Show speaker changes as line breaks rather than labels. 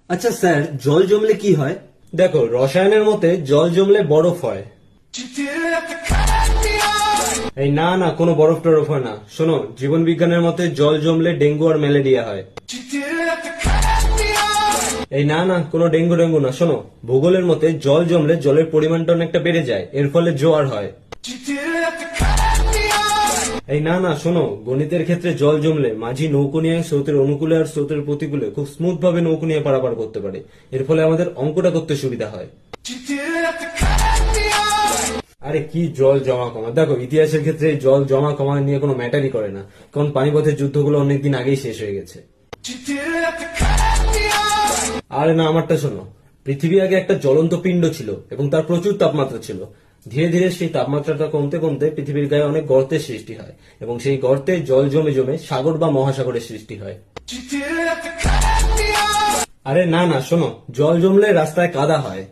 আচ্ছা স্যার, জল জমলে কি হয়?
দেখো, রসায়নের মতে জল জমলে বরফ হয়। এই না না, কোনো বরফ টরফ হয় না। শোনো, জীবন বিজ্ঞানের মতে জল জমলে ডেঙ্গু আর ম্যালেরিয়া হয়। এই না না, কোনো ডেঙ্গু না। শোনো, ভূগোলের মতে জল জমলে জলের পরিমাণটা অনেকটা বেড়ে যায়, এর ফলে জোয়ার হয়। এই না না, শোনো, গণিতের ক্ষেত্রে জল জমলে মাঝি নৌকো নিয়ে স্রোতের অনুকূলে আর স্রোতের প্রতিকূলে খুব স্মুথ ভাবে নৌকো নিয়ে পারাপার করতে পারে। এর ফলে আমাদের অঙ্কটা করতে সুবিধা হয়। আরে কি জল জমা কমা! দেখো, ইতিহাসের ক্ষেত্রে এই জল জমা কমা নিয়ে কোনো ম্যাটারই করে না, কারণ পানিপথের যুদ্ধগুলো অনেকদিন আগেই শেষ হয়ে গেছে। আরে না, আমারটা শোনো। পৃথিবী আগে একটা জ্বলন্ত পিণ্ড ছিল এবং তার প্রচুর তাপমাত্রা ছিল। ধীরে ধীরে সেই তাপমাত্রাটা কমতে কমতে পৃথিবীর গায়ে অনেক গর্তের সৃষ্টি হয় এবং সেই গর্তে জল জমে জমে সাগর বা মহাসাগরের সৃষ্টি হয়। আরে না না, শোনো, জল জমলে রাস্তায় কাদা হয়।